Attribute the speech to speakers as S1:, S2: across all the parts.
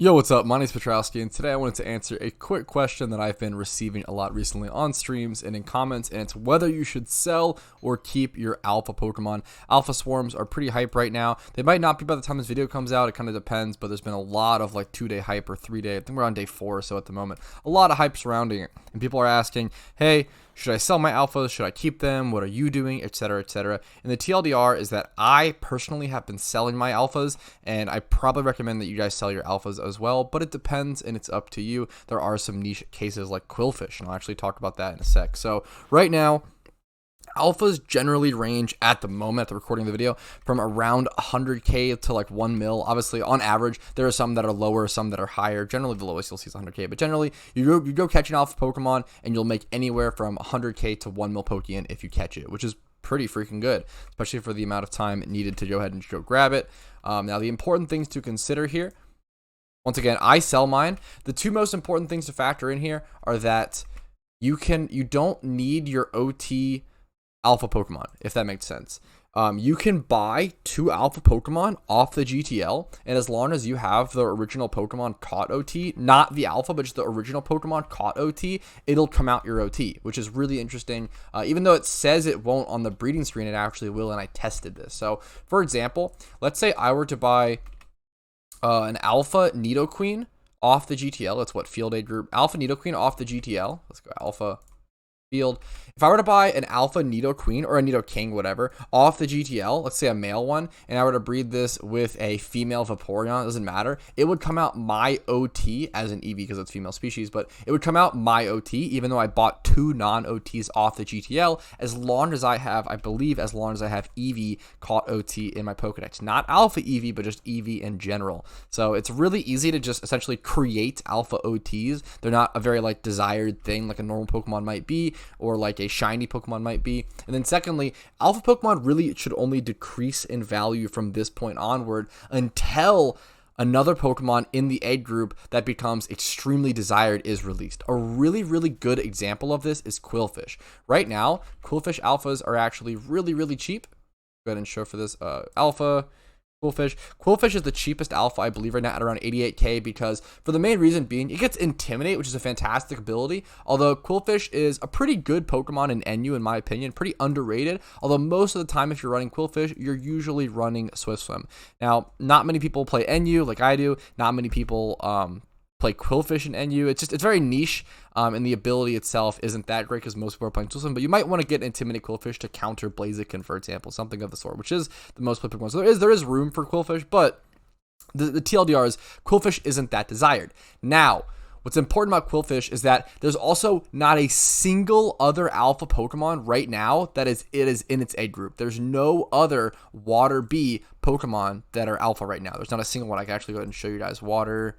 S1: Yo, what's up? My name is Patrouski, and today I wanted to answer a quick question that I've been receiving a lot recently on streams and in comments, and it's whether you should sell or keep your alpha Pokemon. Alpha swarms are pretty hype right now. They might not be by the time this video comes out, it kind of depends, but there's been a lot of like 2-day hype or 3-day. I think we're on day 4 or so at the moment. A lot of hype surrounding it, and people are asking, hey, should I sell my alphas? Should I keep them? What are you doing? Etc. etc. And the TLDR is that I personally have been selling my alphas, and I probably recommend that you guys sell your alphas as well, but it depends and it's up to you. There are some niche cases like Quillfish, and I'll actually talk about that in a sec. So right now, alphas generally range at the moment, at the recording of the video, from around 100k to like 1 mil. Obviously, on average, there are some that are lower, some that are higher. Generally, the lowest you'll see is 100k, but generally, you go catch an alpha Pokemon, and you'll make anywhere from 100k to 1 mil Pokeyen if you catch it, which is pretty freaking good, especially for the amount of time needed to go ahead and go grab it. Now, the important things to consider here, once again, I sell mine. The two most important things to factor in here are that you don't need your OT alpha Pokemon, if that makes sense. You can buy 2 alpha Pokemon off the GTL, and as long as you have the original Pokemon caught OT, not the alpha, but just the original Pokemon caught OT, it'll come out your OT, which is really interesting. Even though it says it won't on the breeding screen, it actually will, and I tested this. So, for example, let's say I were to buy an alpha Nidoqueen off the GTL. That's what field A group. Alpha Nidoqueen off the GTL. Let's go alpha field. If I were to buy an alpha Nidoqueen or a Nidoking, whatever, off the GTL, let's say a male one, and I were to breed this with a female Vaporeon, it doesn't matter, it would come out my OT as an EV because it's female species, but it would come out my OT even though I bought 2 non-OTs off the GTL, as long as I have, I believe, as long as I have EV caught OT in my Pokedex. Not alpha EV, but just EV in general. So it's really easy to just essentially create alpha OTs. They're not a very like desired thing like a normal Pokemon might be, or like a shiny Pokemon might be. And then secondly, alpha Pokemon really should only decrease in value from this point onward until another Pokemon in the egg group that becomes extremely desired is released. A really, really good example of this is Quillfish. Right now, Quillfish alphas are actually really, really cheap. Go ahead and show for this alpha Quillfish. Quillfish is the cheapest alpha, I believe, right now at around 88k, because for the main reason being, it gets Intimidate, which is a fantastic ability, although Quillfish is a pretty good Pokemon in NU, in my opinion, pretty underrated, although most of the time, if you're running Quillfish, you're usually running Swift Swim. Now, not many people play NU like I do, not many people play Quillfish in NU. It's very niche, and the ability itself isn't that great because most people are playing Swim, but you might want to get Intimidate Quillfish to counter Blaziken, for example, something of the sort, which is the most played Pokemon. So there is room for Quillfish, but the TLDR is Quillfish isn't that desired. Now, what's important about Quillfish is that there's also not a single other alpha Pokemon right now that is in its egg group. There's no other Water B Pokemon that are alpha right now. There's not a single one. I can actually go ahead and show you guys Water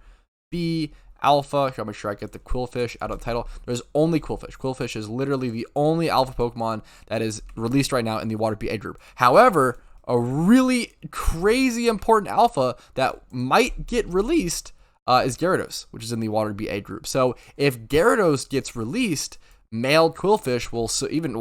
S1: B alpha. Here, I'll make sure I get the Quillfish out of the title. There's only Quillfish. Quillfish is literally the only alpha Pokemon that is released right now in the Water B egg group. However, a really crazy important alpha that might get released is Gyarados, which is in the Water B egg group. So if Gyarados gets released, male Quillfish will,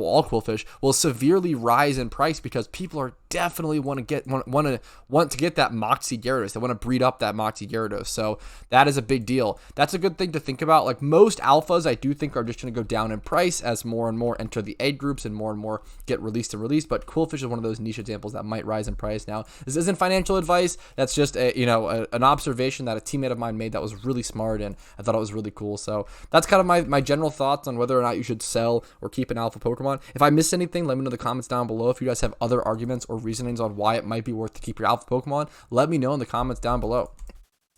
S1: all Quillfish will severely rise in price because people are definitely want to get that Moxie Gyarados. They want to breed up that Moxie Gyarados. So that is a big deal. That's a good thing to think about. Like most alphas, I do think are just going to go down in price as more and more enter the egg groups and more get released. But Quillfish is one of those niche examples that might rise in price. Now, this isn't financial advice. That's just an observation that a teammate of mine made that was really smart, and I thought it was really cool. So that's kind of my general thoughts on whether or not you should sell or keep an alpha Pokemon. If I missed anything, let me know in the comments down below. If you guys have other arguments or reasonings on why it might be worth to keep your alpha Pokemon, let me know in the comments down below.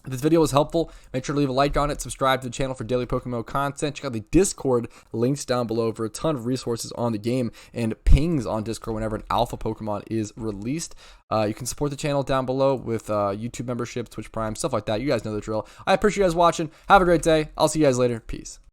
S1: If this video was helpful, make sure to leave a like on it, subscribe to the channel for daily PokeMMO content, check out the Discord links down below for a ton of resources on the game and pings on Discord whenever an alpha Pokemon is released. You can support the channel down below with YouTube memberships, Twitch Prime, stuff like that. You guys know the drill. I appreciate you guys watching. Have a great day. I'll see you guys later. Peace.